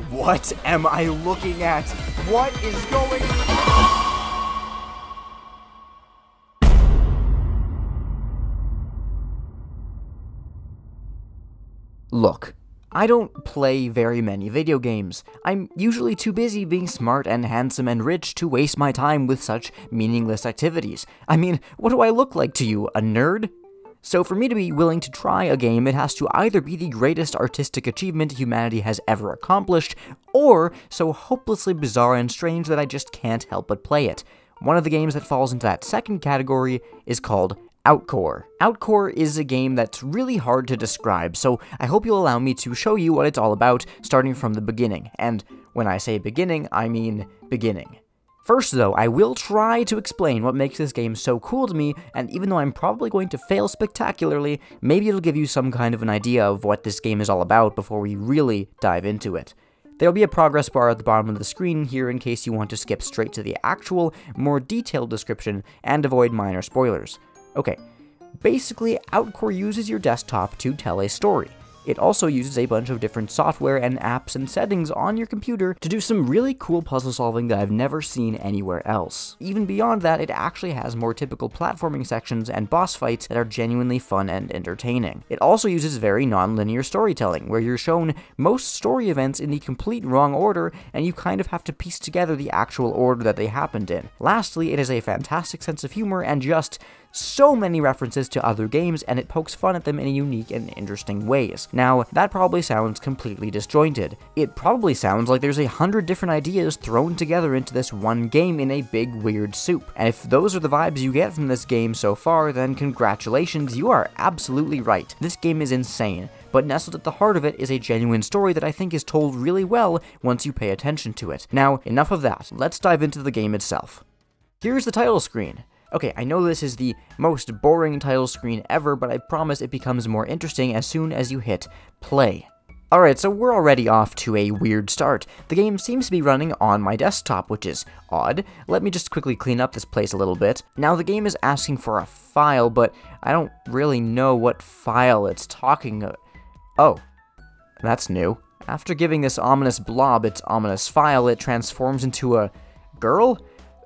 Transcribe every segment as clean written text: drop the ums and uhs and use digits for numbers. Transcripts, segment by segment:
What am I looking at? What is going on? Look, I don't play very many video games. I'm usually too busy being smart and handsome and rich to waste my time with such meaningless activities. I mean, what do I look like to you, a nerd? So for me to be willing to try a game, it has to either be the greatest artistic achievement humanity has ever accomplished, or so hopelessly bizarre and strange that I just can't help but play it. One of the games that falls into that second category is called Outcore. Outcore is a game that's really hard to describe, so I hope you'll allow me to show you what it's all about, starting from the beginning. And when I say beginning, I mean beginning. First though, I will try to explain what makes this game so cool to me, and even though I'm probably going to fail spectacularly, maybe it'll give you some kind of an idea of what this game is all about before we really dive into it. There'll be a progress bar at the bottom of the screen here in case you want to skip straight to the actual, more detailed description and avoid minor spoilers. Okay, basically, Outcore uses your desktop to tell a story. It also uses a bunch of different software and apps and settings on your computer to do some really cool puzzle solving that I've never seen anywhere else. Even beyond that, it actually has more typical platforming sections and boss fights that are genuinely fun and entertaining. It also uses very non-linear storytelling, where you're shown most story events in the complete wrong order, and you kind of have to piece together the actual order that they happened in. Lastly, it has a fantastic sense of humor and just so many references to other games, and it pokes fun at them in unique and interesting ways. Now, that probably sounds completely disjointed. It probably sounds like there's 100 different ideas thrown together into this one game in a big weird soup. And if those are the vibes you get from this game so far, then congratulations, you are absolutely right. This game is insane, but nestled at the heart of it is a genuine story that I think is told really well once you pay attention to it. Now, enough of that, let's dive into the game itself. Here's the title screen. Okay, I know this is the most boring title screen ever, but I promise it becomes more interesting as soon as you hit play. Alright, so we're already off to a weird start. The game seems to be running on my desktop, which is odd. Let me just quickly clean up this place a little bit. Now, the game is asking for a file, but I don't really know what file it's talking about. Oh, that's new. After giving this ominous blob its ominous file, it transforms into a girl?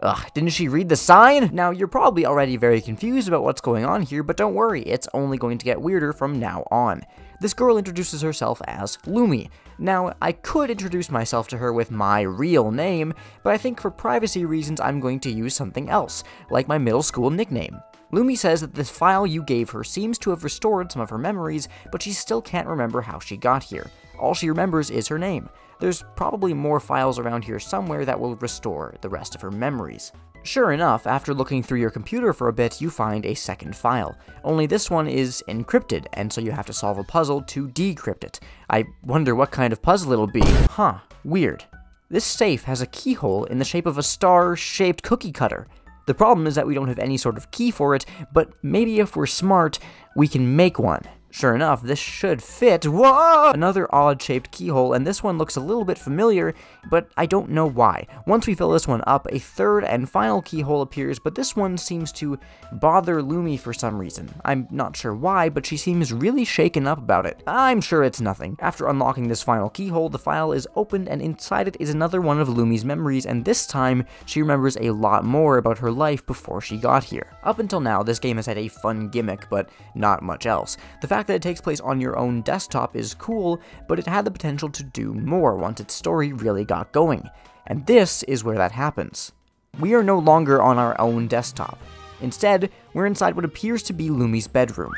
Ugh, didn't she read the sign? Now, you're probably already very confused about what's going on here, but don't worry, it's only going to get weirder from now on. This girl introduces herself as Lumi. Now, I could introduce myself to her with my real name, but I think for privacy reasons I'm going to use something else, like my middle school nickname. Lumi says that this file you gave her seems to have restored some of her memories, but she still can't remember how she got here. All she remembers is her name. There's probably more files around here somewhere that will restore the rest of her memories. Sure enough, after looking through your computer for a bit, you find a second file. Only this one is encrypted, and so you have to solve a puzzle to decrypt it. I wonder what kind of puzzle it'll be. Huh, weird. This safe has a keyhole in the shape of a star-shaped cookie cutter. The problem is that we don't have any sort of key for it, but maybe if we're smart, we can make one. Sure enough, this should fit. Whoa! Another odd-shaped keyhole, and this one looks a little bit familiar, but I don't know why. Once we fill this one up, a third and final keyhole appears, but this one seems to bother Lumi for some reason. I'm not sure why, but she seems really shaken up about it. I'm sure it's nothing. After unlocking this final keyhole, the file is opened, and inside it is another one of Lumi's memories, and this time, she remembers a lot more about her life before she got here. Up until now, this game has had a fun gimmick, but not much else. The fact that it takes place on your own desktop is cool, but it had the potential to do more once its story really got going. And this is where that happens. We are no longer on our own desktop. Instead, we're inside what appears to be Lumi's bedroom.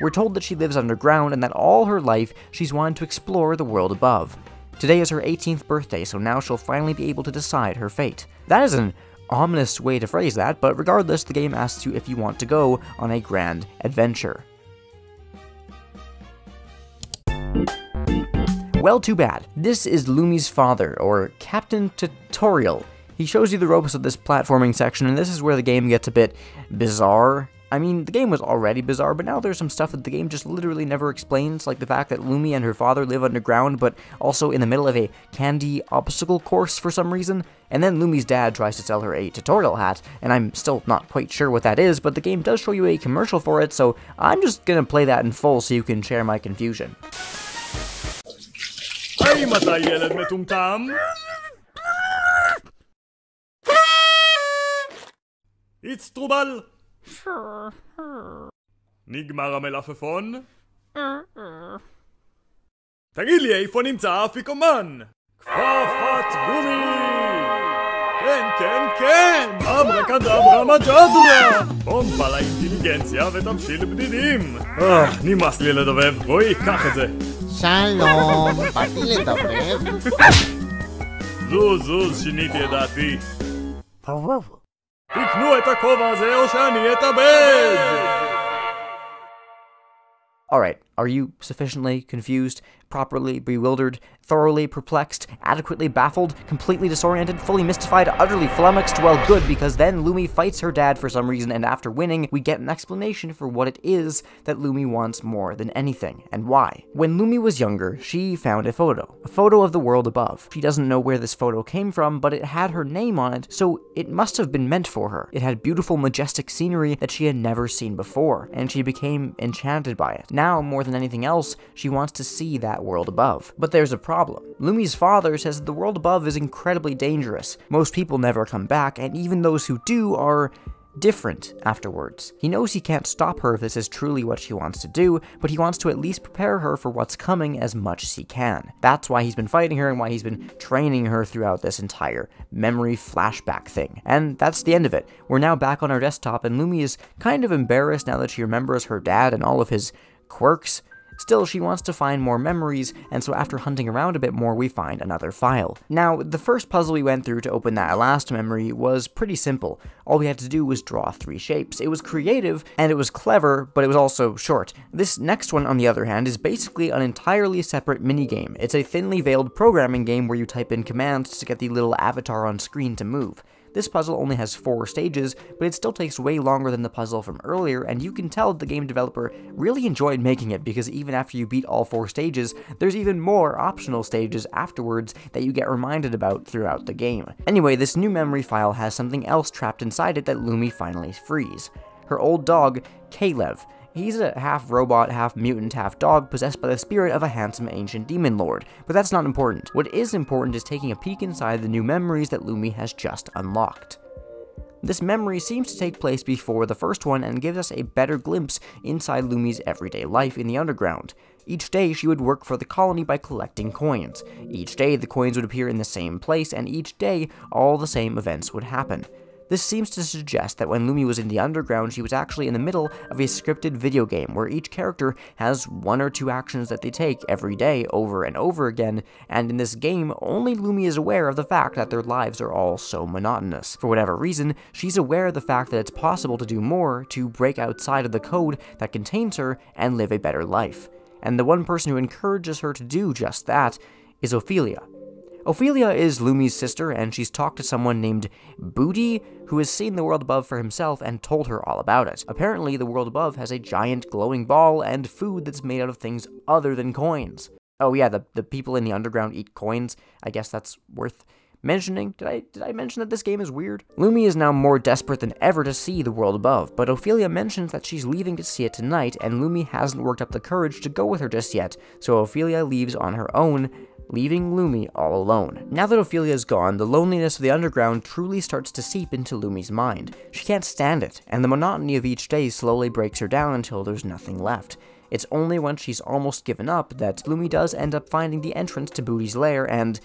We're told that she lives underground and that all her life she's wanted to explore the world above. Today is her 18th birthday, so now she'll finally be able to decide her fate. That is an ominous way to phrase that, but regardless, the game asks you if you want to go on a grand adventure. Well, too bad. This is Lumi's father, or Captain Tutorial. He shows you the ropes of this platforming section, and this is where the game gets a bit bizarre. I mean, the game was already bizarre, but now there's some stuff that the game just literally never explains, like the fact that Lumi and her father live underground, but also in the middle of a candy obstacle course for some reason. And then Lumi's dad tries to sell her a tutorial hat, and I'm still not quite sure what that is, but the game does show you a commercial for it, so I'm just gonna play that in full so you can share my confusion. Hey האם אתה ילד מטומטם? איצטרובל? נגמר המלפפון? תגיד לי, איפה נמצא האפיקומן? כפפת גומי! כן, כן, כן! אברקדברה מג'דרה! בומבה לאינטליגנציה ותבשיל בדידים! נמאס לי לדובב, בואי, קח את זה! שלום, באתי לדובב? זוז, שיניתי את דעתי. תקנו את הכובע הזה או שאני אתאבד! Alright, are you sufficiently confused, properly bewildered, thoroughly perplexed, adequately baffled, completely disoriented, fully mystified, utterly flummoxed? Well, good, because then Lumi fights her dad for some reason, and after winning, we get an explanation for what it is that Lumi wants more than anything, and why. When Lumi was younger, she found a photo of the world above. She doesn't know where this photo came from, but it had her name on it, so it must have been meant for her. It had beautiful, majestic scenery that she had never seen before, and she became enchanted by it. Now, more than anything else, she wants to see that world above. But there's a problem. Lumi's father says that the world above is incredibly dangerous. Most people never come back, and even those who do are different afterwards. He knows he can't stop her if this is truly what she wants to do, but he wants to at least prepare her for what's coming as much as he can. That's why he's been fighting her and why he's been training her throughout this entire memory flashback thing. And that's the end of it. We're now back on our desktop, and Lumi is kind of embarrassed now that she remembers her dad and all of his quirks. Still, she wants to find more memories, and so after hunting around a bit more, we find another file. Now, the first puzzle we went through to open that last memory was pretty simple. All we had to do was draw 3 shapes. It was creative, and it was clever, but it was also short. This next one, on the other hand, is basically an entirely separate minigame. It's a thinly veiled programming game where you type in commands to get the little avatar on screen to move. This puzzle only has 4 stages, but it still takes way longer than the puzzle from earlier, and you can tell the game developer really enjoyed making it, because even after you beat all 4 stages, there's even more optional stages afterwards that you get reminded about throughout the game. Anyway, this new memory file has something else trapped inside it that Lumi finally frees. Her old dog, Kalev. He's a half-robot, half-mutant, half-dog possessed by the spirit of a handsome ancient demon lord, but that's not important. What is important is taking a peek inside the new memories that Lumi has just unlocked. This memory seems to take place before the first one and gives us a better glimpse inside Lumi's everyday life in the underground. Each day she would work for the colony by collecting coins. Each day the coins would appear in the same place, and each day all the same events would happen. This seems to suggest that when Lumi was in the underground, she was actually in the middle of a scripted video game where each character has 1 or 2 actions that they take every day over and over again, and in this game, only Lumi is aware of the fact that their lives are all so monotonous. For whatever reason, she's aware of the fact that it's possible to do more, to break outside of the code that contains her and live a better life. And the one person who encourages her to do just that is Ophelia. Ophelia is Lumi's sister, and she's talked to someone named Booty, who has seen the world above for himself and told her all about it. Apparently, the world above has a giant glowing ball and food that's made out of things other than coins. Oh yeah, the people in the underground eat coins. I guess that's worth mentioning. Did I mention that this game is weird? Lumi is now more desperate than ever to see the world above, but Ophelia mentions that she's leaving to see it tonight, and Lumi hasn't worked up the courage to go with her just yet, so Ophelia leaves on her own, leaving Lumi all alone. Now that Ophelia is gone, the loneliness of the underground truly starts to seep into Lumi's mind. She can't stand it, and the monotony of each day slowly breaks her down until there's nothing left. It's only when she's almost given up that Lumi does end up finding the entrance to Booty's lair, and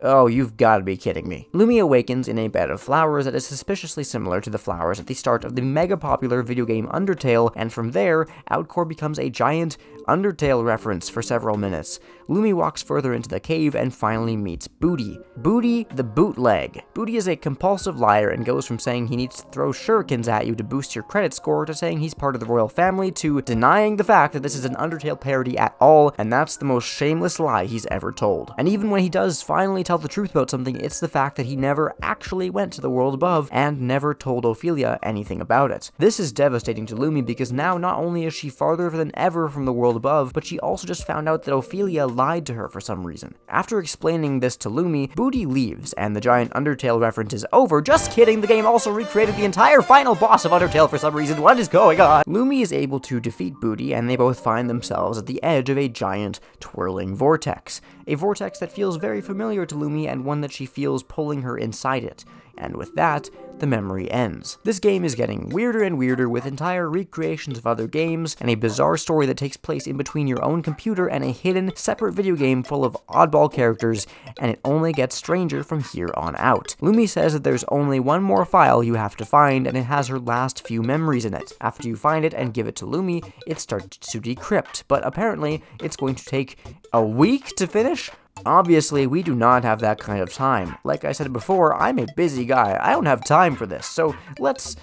oh, you've gotta be kidding me. Lumi awakens in a bed of flowers that is suspiciously similar to the flowers at the start of the mega-popular video game Undertale, and from there, Outcore becomes a giant Undertale reference for several minutes. Lumi walks further into the cave and finally meets Booty. Booty the Bootleg. Booty is a compulsive liar and goes from saying he needs to throw shurikens at you to boost your credit score to saying he's part of the royal family to denying the fact that this is an Undertale parody at all, and that's the most shameless lie he's ever told. And even when he does finally tell the truth about something, it's the fact that he never actually went to the world above and never told Ophelia anything about it. This is devastating to Lumi because now not only is she farther than ever from the world above, but she also just found out that Ophelia lied to her for some reason. After explaining this to Lumi, Booty leaves, and the giant Undertale reference is over. Just kidding, the game also recreated the entire final boss of Undertale for some reason. What is going on? Lumi is able to defeat Booty, and they both find themselves at the edge of a giant twirling vortex. a vortex that feels very familiar to Lumi and one that she feels pulling her inside it. And with that, the memory ends. This game is getting weirder and weirder, with entire recreations of other games, and a bizarre story that takes place in between your own computer and a hidden, separate video game full of oddball characters, and it only gets stranger from here on out. Lumi says that there's only one more file you have to find, and it has her last few memories in it. After you find it and give it to Lumi, it starts to decrypt, but apparently it's going to take a week to finish? Obviously, we do not have that kind of time. Like I said before, I'm a busy guy. I don't have time for this, so let's...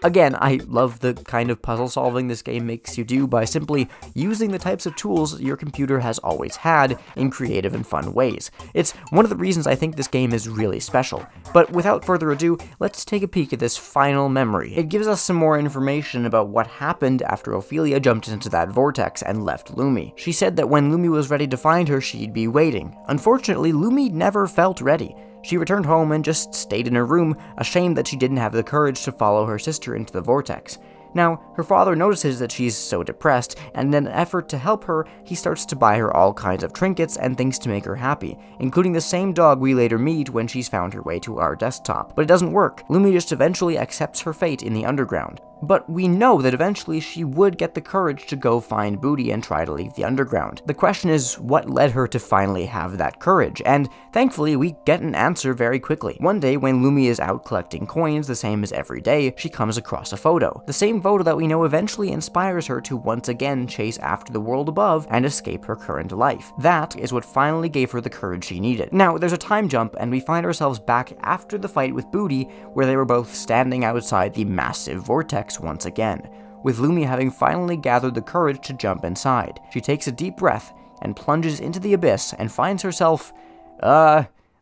Again, I love the kind of puzzle solving this game makes you do by simply using the types of tools your computer has always had in creative and fun ways. It's one of the reasons I think this game is really special. But without further ado, let's take a peek at this final memory. It gives us some more information about what happened after Ophelia jumped into that vortex and left Lumi. She said that when Lumi was ready to find her, she'd be waiting. Unfortunately, Lumi never felt ready. She returned home and just stayed in her room, ashamed that she didn't have the courage to follow her sister into the vortex. Now, her father notices that she's so depressed, and in an effort to help her, he starts to buy her all kinds of trinkets and things to make her happy, including the same dog we later meet when she's found her way to our desktop. But it doesn't work. Lumi just eventually accepts her fate in the underground. But we know that eventually she would get the courage to go find Booty and try to leave the underground. The question is, what led her to finally have that courage? And thankfully, we get an answer very quickly. One day, when Lumi is out collecting coins, the same as every day, she comes across a photo. The same photo that we know eventually inspires her to once again chase after the world above and escape her current life. That is what finally gave her the courage she needed. Now, there's a time jump, and we find ourselves back after the fight with Booty, where they were both standing outside the massive vortex once again, with Lumi having finally gathered the courage to jump inside. She takes a deep breath and plunges into the abyss and finds herself,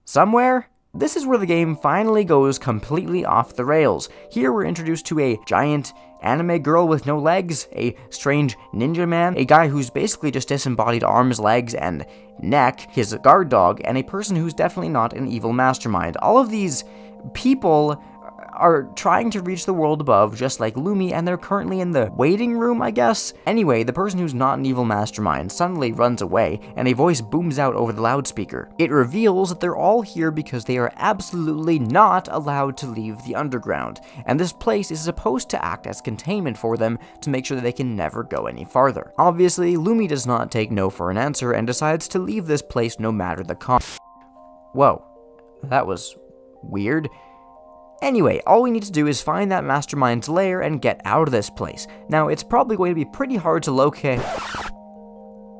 somewhere? This is where the game finally goes completely off the rails. Here we're introduced to a giant anime girl with no legs, a strange ninja man, a guy who's basically just disembodied arms, legs, and neck, his guard dog, and a person who's definitely not an evil mastermind. All of these people are trying to reach the world above, just like Lumi, and they're currently in the waiting room, I guess? Anyway, the person who's not an evil mastermind suddenly runs away, and a voice booms out over the loudspeaker. It reveals that they're all here because they are absolutely not allowed to leave the underground, and this place is supposed to act as containment for them to make sure that they can never go any farther. Obviously, Lumi does not take no for an answer and decides to leave this place no matter the cost. Whoa, that was weird. Anyway, all we need to do is find that mastermind's lair and get out of this place. Now, it's probably going to be pretty hard to locate.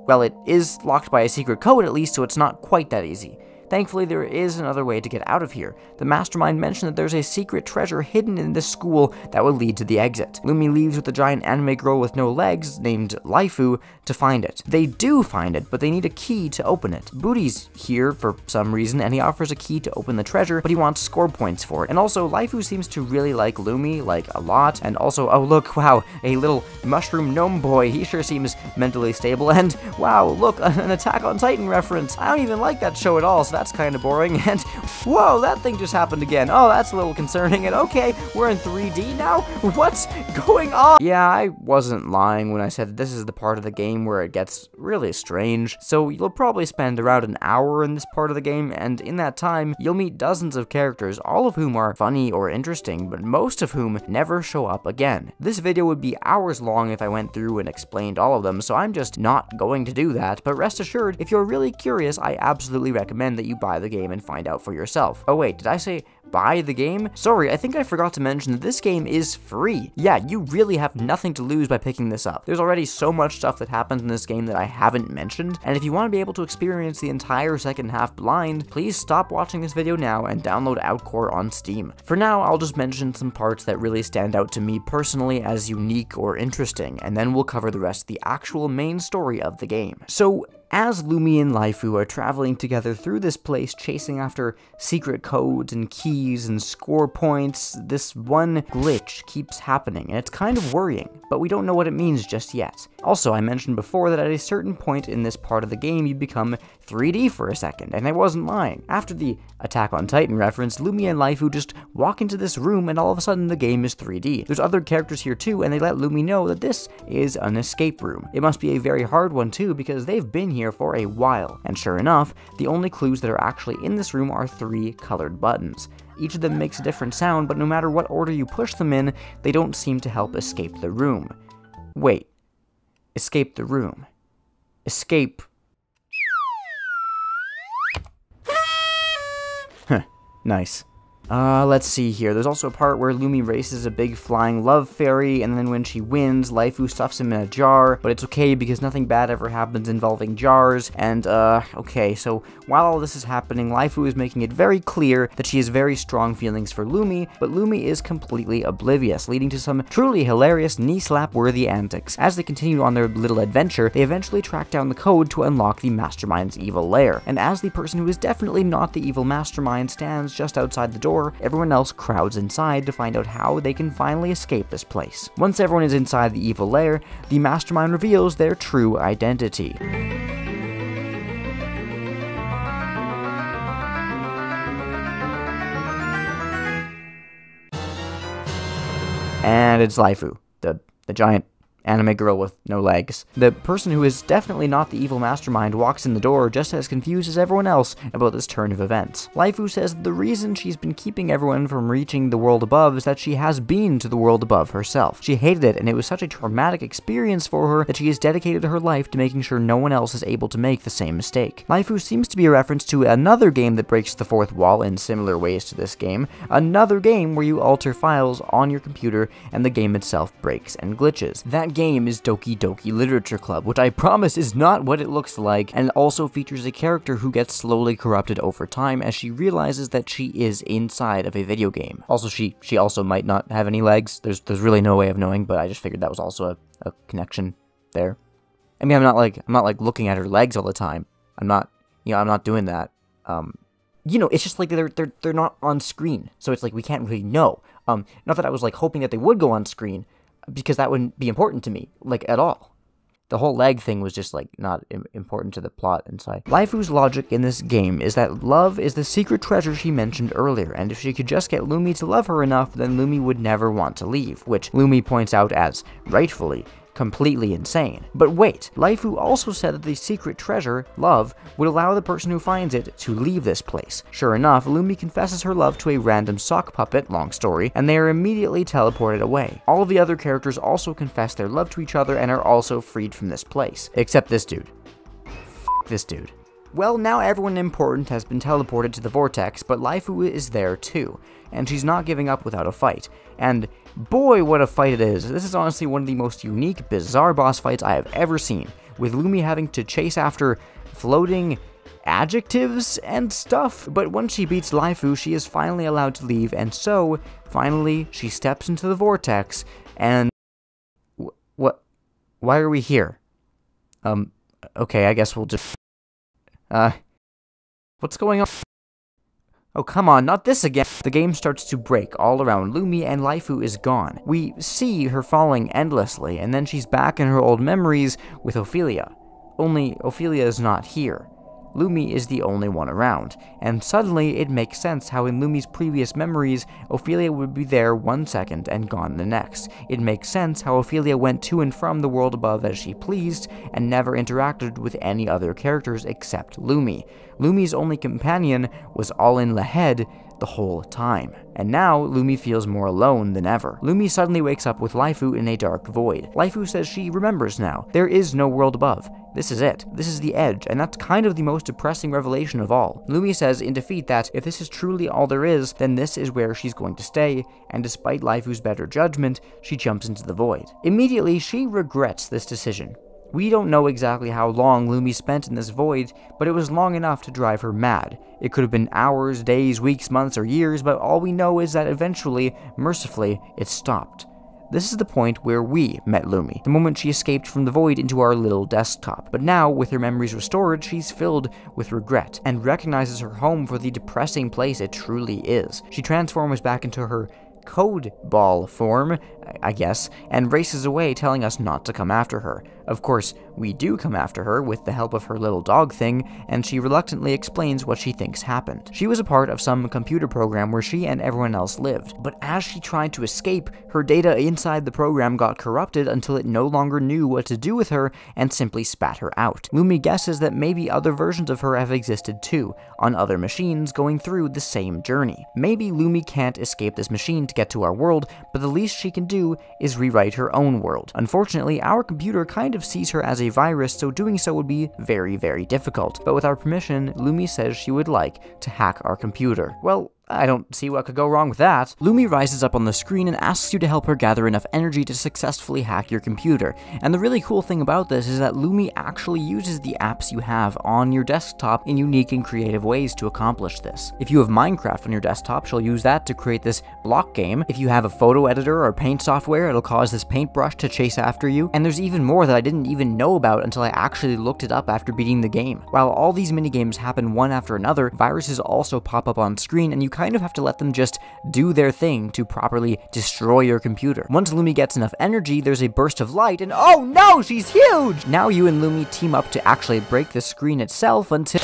Well, it is locked by a secret code at least, so it's not quite that easy. Thankfully, there is another way to get out of here. The mastermind mentioned that there's a secret treasure hidden in this school that would lead to the exit. Lumi leaves with the giant anime girl with no legs, named Laifu, to find it. They do find it, but they need a key to open it. Booty's here for some reason, and he offers a key to open the treasure, but he wants score points for it. And also, Laifu seems to really like Lumi, like, a lot. And also, oh look, wow, a little mushroom gnome boy. He sure seems mentally stable. And wow, look, an Attack on Titan reference. I don't even like that show at all, so that's kind of boring. And whoa, that thing just happened again. Oh, that's a little concerning. And okay, we're in 3D now? What's going on? Yeah, I wasn't lying when I said that this is the part of the game where it gets really strange. So you'll probably spend around an hour in this part of the game, and in that time, you'll meet dozens of characters, all of whom are funny or interesting, but most of whom never show up again. This video would be hours long if I went through and explained all of them, so I'm just not going to do that, but rest assured, if you're really curious, I absolutely recommend that you buy the game and find out for yourself. Oh wait, did I say buy the game? Sorry, I think I forgot to mention that this game is free. Yeah, you really have nothing to lose by picking this up. There's already so much stuff that happens in this game that I haven't mentioned, and if you want to be able to experience the entire second half blind, please stop watching this video now and download Outcore on Steam. For now, I'll just mention some parts that really stand out to me personally as unique or interesting, and then we'll cover the rest of the actual main story of the game. So, As Lumi and Laifu are traveling together through this place, chasing after secret codes and keys and score points, this one glitch keeps happening, and it's kind of worrying, but we don't know what it means just yet. Also, I mentioned before that at a certain point in this part of the game, you become 3D for a second, and I wasn't lying. After the Attack on Titan reference, Lumi and Laifu just walk into this room, and all of a sudden the game is 3D. There's other characters here too, and they let Lumi know that this is an escape room. It must be a very hard one too, because they've been here for a while. And sure enough, the only clues that are actually in this room are 3 colored buttons. Each of them makes a different sound, but no matter what order you push them in, they don't seem to help escape the room. Wait. Escape the room. Escape. Huh. Nice. Let's see here. There's also a part where Lumi races a big flying love fairy, and then when she wins, Laifu stuffs him in a jar, but it's okay because nothing bad ever happens involving jars, and, okay, so while all this is happening, Laifu is making it very clear that she has very strong feelings for Lumi, but Lumi is completely oblivious, leading to some truly hilarious knee-slap-worthy antics. As they continue on their little adventure, they eventually track down the code to unlock the Mastermind's evil lair, and as the person who is definitely not the evil Mastermind stands just outside the door, everyone else crowds inside to find out how they can finally escape this place. Once everyone is inside the evil lair, the Mastermind reveals their true identity. And it's Laifu, the giant anime girl with no legs. The person who is definitely not the evil Mastermind walks in the door just as confused as everyone else about this turn of events. Laifu says the reason she's been keeping everyone from reaching the world above is that she has been to the world above herself. She hated it, and it was such a traumatic experience for her that she has dedicated her life to making sure no one else is able to make the same mistake. Laifu seems to be a reference to another game that breaks the fourth wall in similar ways to this game, another game where you alter files on your computer and the game itself breaks and glitches. That game is Doki Doki Literature Club, which I promise is not what it looks like, and also features a character who gets slowly corrupted over time as she realizes that she is inside of a video game. Also, she also might not have any legs. There's really no way of knowing, but I just figured that was also a connection there. I mean, I'm not like looking at her legs all the time. I'm not doing that. It's just like they're not on screen, so it's like we can't really know. Not that I was like hoping that they would go on screen, because that wouldn't be important to me, like, at all. The whole leg thing was just, like, not important to the plot inside. Laifu's logic in this game is that love is the secret treasure she mentioned earlier, and if she could just get Lumi to love her enough, then Lumi would never want to leave, which Lumi points out as, rightfully, completely insane. But wait, Laifu also said that the secret treasure, love, would allow the person who finds it to leave this place. Sure enough, Lumi confesses her love to a random sock puppet, long story, and they are immediately teleported away. All of the other characters also confess their love to each other and are also freed from this place. Except this dude. F this dude. Well, now everyone important has been teleported to the vortex, but Laifu is there too, and she's not giving up without a fight. And boy, what a fight it is. This is honestly one of the most unique, bizarre boss fights I have ever seen, with Lumi having to chase after floating adjectives and stuff. But once she beats Laifu, she is finally allowed to leave, and so, finally, she steps into the vortex, and... What? Why are we here? Okay, I guess we'll just... What's going on? Oh, come on, not this again! The game starts to break all around Lumi, and Laifu is gone. We see her falling endlessly, and then she's back in her old memories with Ophelia. Only Ophelia is not here. Lumi is the only one around, and suddenly it makes sense how in Lumi's previous memories, Ophelia would be there one second and gone the next. It makes sense how Ophelia went to and from the world above as she pleased, and never interacted with any other characters except Lumi. Lumi's only companion was all in the head the whole time. And now, Lumi feels more alone than ever. Lumi suddenly wakes up with Laifu in a dark void. Laifu says she remembers now. There is no world above. This is it. This is the edge, and that's kind of the most depressing revelation of all. Lumi says in defeat that if this is truly all there is, then this is where she's going to stay, and despite Laifu's better judgment, she jumps into the void. Immediately, she regrets this decision. We don't know exactly how long Lumi spent in this void, but it was long enough to drive her mad. It could have been hours, days, weeks, months, or years, but all we know is that eventually, mercifully, it stopped. This is the point where we met Lumi, the moment she escaped from the void into our little desktop. But now, with her memories restored, she's filled with regret, and recognizes her home for the depressing place it truly is. She transforms back into her code ball form, I guess, and races away, telling us not to come after her. Of course, we do come after her with the help of her little dog thing, and she reluctantly explains what she thinks happened. She was a part of some computer program where she and everyone else lived, but as she tried to escape, her data inside the program got corrupted until it no longer knew what to do with her and simply spat her out. Lumi guesses that maybe other versions of her have existed too, on other machines going through the same journey. Maybe Lumi can't escape this machine to get to our world, but the least she can do is rewrite her own world. Unfortunately, our computer kind of sees her as a virus, so doing so would be very, very difficult. But with our permission, Lumi says she would like to hack our computer. Well, I don't see what could go wrong with that. Lumi rises up on the screen and asks you to help her gather enough energy to successfully hack your computer. And the really cool thing about this is that Lumi actually uses the apps you have on your desktop in unique and creative ways to accomplish this. If you have Minecraft on your desktop, she'll use that to create this block game. If you have a photo editor or paint software, it'll cause this paintbrush to chase after you. And there's even more that I didn't even know about until I actually looked it up after beating the game. While all these minigames happen one after another, viruses also pop up on screen, and you kind of have to let them just do their thing to properly destroy your computer. Once Lumi gets enough energy, there's a burst of light, and oh no, she's huge! Now you and Lumi team up to actually break the screen itself until...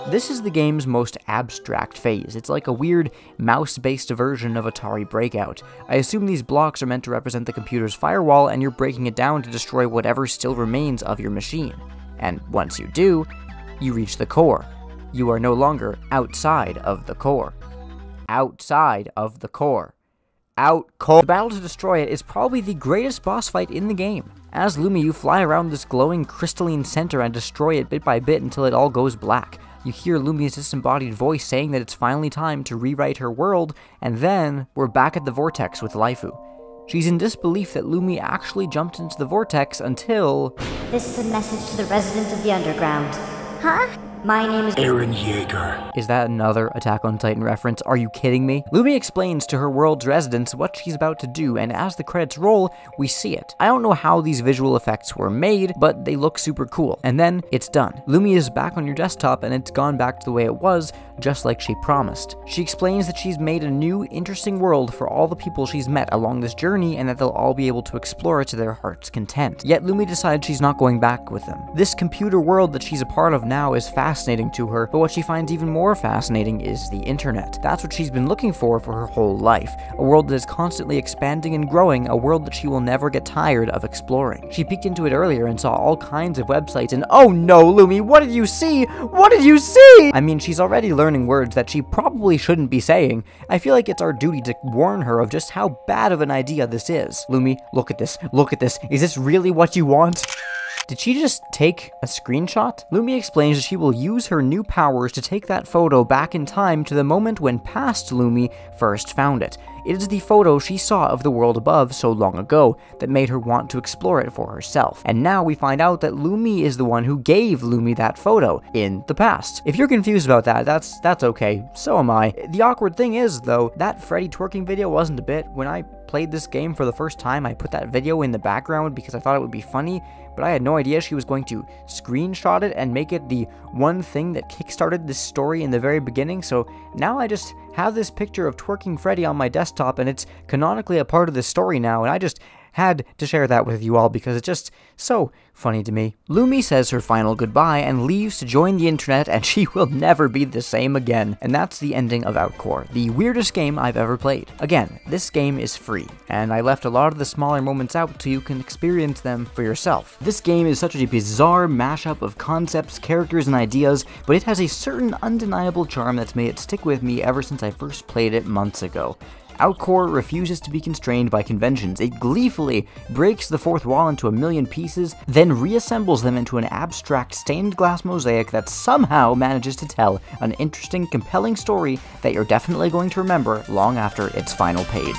This is the game's most abstract phase. It's like a weird mouse-based version of Atari Breakout. I assume these blocks are meant to represent the computer's firewall, and you're breaking it down to destroy whatever still remains of your machine. And once you do, you reach the core. You are no longer outside of the core. Outside of the core. Outcore. The battle to destroy it is probably the greatest boss fight in the game. As Lumi, you fly around this glowing crystalline center and destroy it bit by bit until it all goes black. You hear Lumi's disembodied voice saying that it's finally time to rewrite her world, and then we're back at the vortex with Laifu. She's in disbelief that Lumi actually jumped into the vortex until... This is a message to the residents of the underground. Huh? My name is Eren Yeager. Is that another Attack on Titan reference? Are you kidding me? Lumi explains to her world's residents what she's about to do, and as the credits roll, we see it. I don't know how these visual effects were made, but they look super cool. And then, it's done. Lumi is back on your desktop, and it's gone back to the way it was, just like she promised. She explains that she's made a new, interesting world for all the people she's met along this journey, and that they'll all be able to explore it to their heart's content. Yet Lumi decides she's not going back with them. This computer world that she's a part of now is fascinating to her, but what she finds even more fascinating is the internet. That's what she's been looking for her whole life. A world that is constantly expanding and growing, a world that she will never get tired of exploring. She peeked into it earlier and saw all kinds of websites, and oh no, Lumi, what did you see? What did you see? I mean, she's already learning words that she probably shouldn't be saying. I feel like it's our duty to warn her of just how bad of an idea this is. Lumi, look at this. Look at this. Is this really what you want? Did she just take a screenshot? Lumi explains that she will use her new powers to take that photo back in time to the moment when past Lumi first found it. It is the photo she saw of the world above so long ago that made her want to explore it for herself. And now we find out that Lumi is the one who gave Lumi that photo in the past. If you're confused about that, that's okay. So am I. The awkward thing is, though, that Freddy twerking video wasn't a bit. When I played this game for the first time, I put that video in the background because I thought it would be funny, but I had no idea she was going to screenshot it and make it the one thing that kickstarted this story in the very beginning. So now I just have this picture of twerking Freddy on my desktop, and it's canonically a part of this story now, and I just had to share that with you all because it's just so funny to me. Lumi says her final goodbye and leaves to join the internet, and she will never be the same again. And that's the ending of Outcore, the weirdest game I've ever played. Again, this game is free, and I left a lot of the smaller moments out so you can experience them for yourself. This game is such a bizarre mashup of concepts, characters, and ideas, but it has a certain undeniable charm that's made it stick with me ever since I first played it months ago. Outcore refuses to be constrained by conventions. It gleefully breaks the fourth wall into a million pieces, then reassembles them into an abstract stained glass mosaic that somehow manages to tell an interesting, compelling story that you're definitely going to remember long after its final page.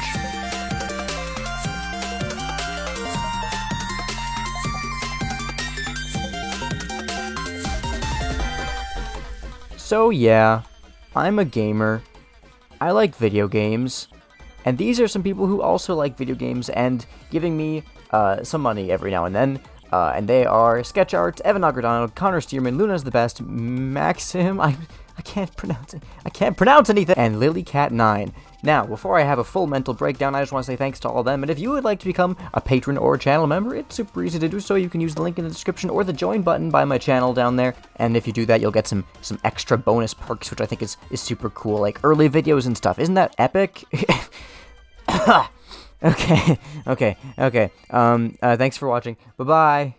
So yeah, I'm a gamer. I like video games. And these are some people who also like video games and giving me some money every now and then. And they are Sketch Arts, Evan Ogredonald, Connor Stearman, Luna's the Best, Maxim, I can't pronounce it. I can't pronounce anything. And LilyCat9. Now, before I have a full mental breakdown, I just want to say thanks to all of them. And if you would like to become a patron or a channel member, it's super easy to do so. You can use the link in the description or the join button by my channel down there. And if you do that, you'll get some extra bonus perks, which I think is super cool, like early videos and stuff. Isn't that epic? Okay. Thanks for watching. Bye-bye.